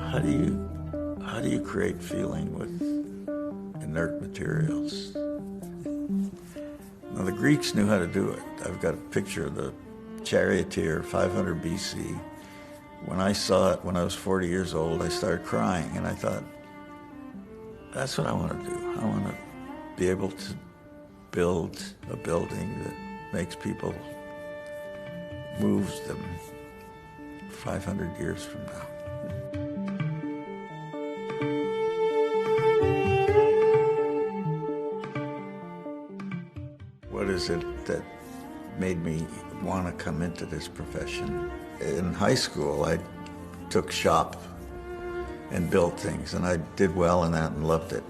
how do you create feeling with inert materials? Now, the Greeks knew how to do it. I've got a picture of the charioteer, 500 BC. When I saw it when I was 40 years old, I started crying, and I thought, that's what I want to do. I want to be able to build a building that makes people, moves them 500 years from now. What is it that made me want to come into this profession? In high school, I took shop and built things, and I did well in that and loved it,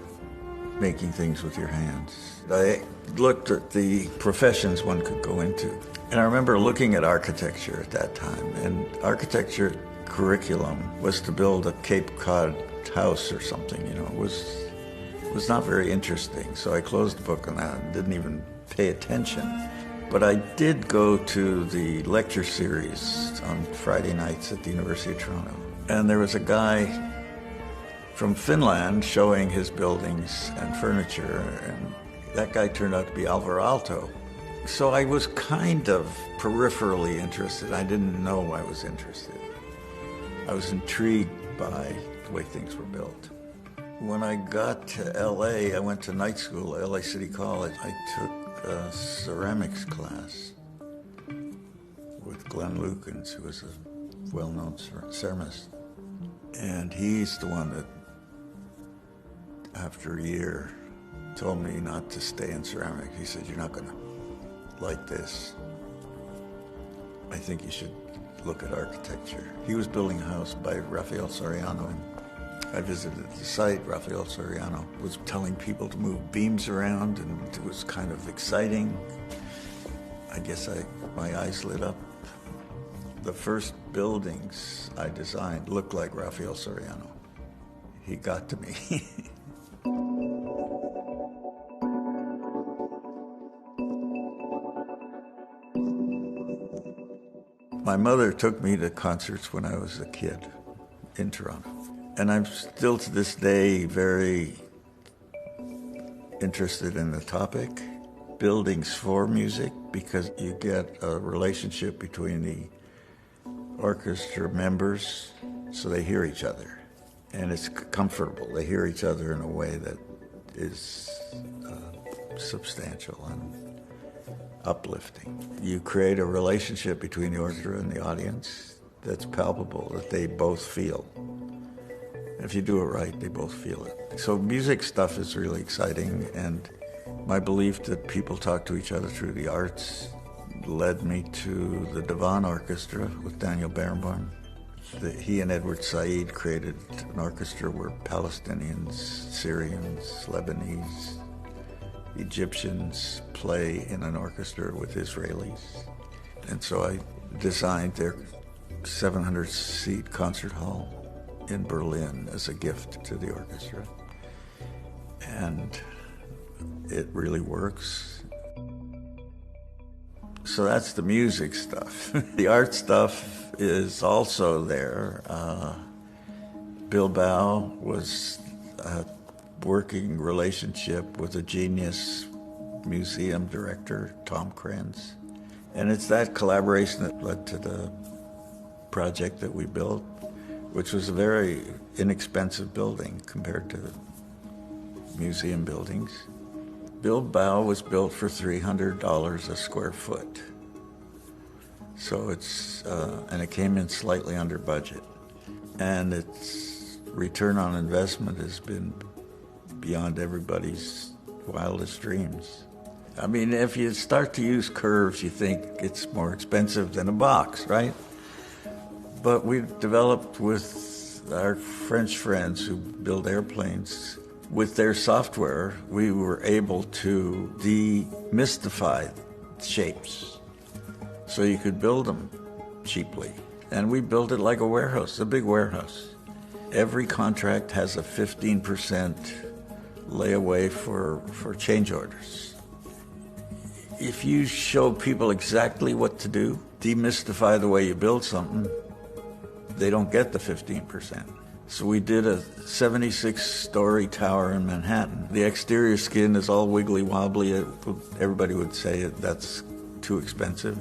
making things with your hands. I looked at the professions one could go into, and I remember looking at architecture at that time, and architecture curriculum was to build a Cape Cod house or something, you know. It was not very interesting, so I closed the book on that and didn't even pay attention. But I did go to the lecture series on Friday nights at the University of Toronto. And there was a guy from Finland showing his buildings and furniture, and that guy turned out to be Alto. So I was kind of peripherally interested. I didn't know I was interested. I was intrigued by the way things were built. When I got to LA, I went to night school at LA City College. I took a ceramics class with Glenn Lukens, who was a well-known ceramist. And he's the one that, after a year, told me not to stay in ceramics. He said, you're not going to like this. I think you should look at architecture. He was building a house by Rafael Soriano. I visited the site. Rafael Soriano was telling people to move beams around, and it was kind of exciting. I guess my eyes lit up. The first buildings I designed looked like Rafael Soriano. He got to me. My mother took me to concerts when I was a kid in Toronto. And I'm still to this day very interested in the topic, buildings for music, because you get a relationship between the orchestra members so they hear each other. And it's comfortable. They hear each other in a way that is substantial and uplifting. You create a relationship between the orchestra and the audience that's palpable, that they both feel. If you do it right, they both feel it. So music stuff is really exciting, and my belief that people talk to each other through the arts led me to the Divan Orchestra with Daniel Barenboim. He and Edward Said created an orchestra where Palestinians, Syrians, Lebanese, Egyptians play in an orchestra with Israelis. And so I designed their 700-seat concert hall in Berlin as a gift to the orchestra. And it really works. So that's the music stuff. The art stuff is also there. Bilbao was a working relationship with a genius museum director, Tom Krenz. And it's that collaboration that led to the project that we built, which was a very inexpensive building compared to museum buildings. Bilbao was built for $300 a square foot. So it's, and it came in slightly under budget. And its return on investment has been beyond everybody's wildest dreams. I mean, if you start to use curves, you think it's more expensive than a box, right? But we've developed with our French friends who build airplanes, with their software, we were able to demystify shapes so you could build them cheaply. And we built it like a warehouse, a big warehouse. Every contract has a 15% layaway for change orders. If you show people exactly what to do, demystify the way you build something, they don't get the 15%. So we did a 76-story tower in Manhattan. The exterior skin is all wiggly wobbly. Everybody would say that's too expensive.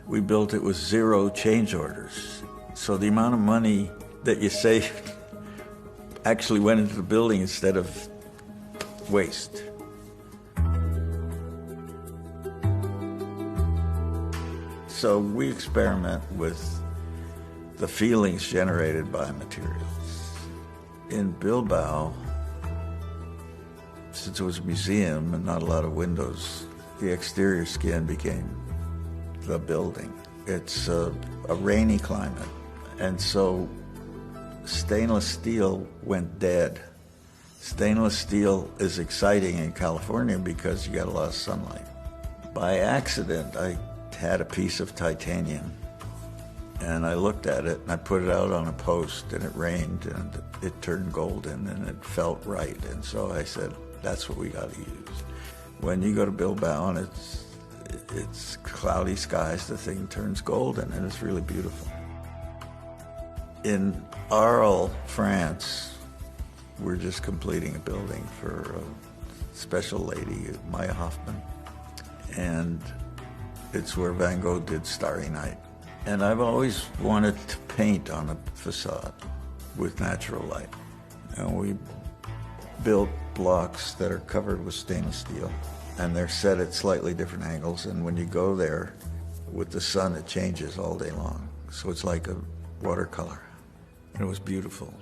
We built it with 0 change orders. So the amount of money that you saved actually went into the building instead of waste. So we experiment with the feelings generated by materials. In Bilbao, since it was a museum and not a lot of windows, the exterior skin became the building. It's a rainy climate, and so stainless steel went dead. Stainless steel is exciting in California because you got a lot of sunlight. By accident, I had a piece of titanium, and I looked at it, and I put it out on a post, and it rained, and it turned golden, and it felt right. And so I said, that's what we got to use. When you go to Bilbao and it's cloudy skies, the thing turns golden, and it's really beautiful. In Arles, France, we're just completing a building for a special lady, Maya Hoffman, and it's where Van Gogh did Starry Night. And I've always wanted to paint on a facade with natural light. And we built blocks that are covered with stainless steel, and they're set at slightly different angles, and when you go there with the sun, it changes all day long. So it's like a watercolor. And it was beautiful.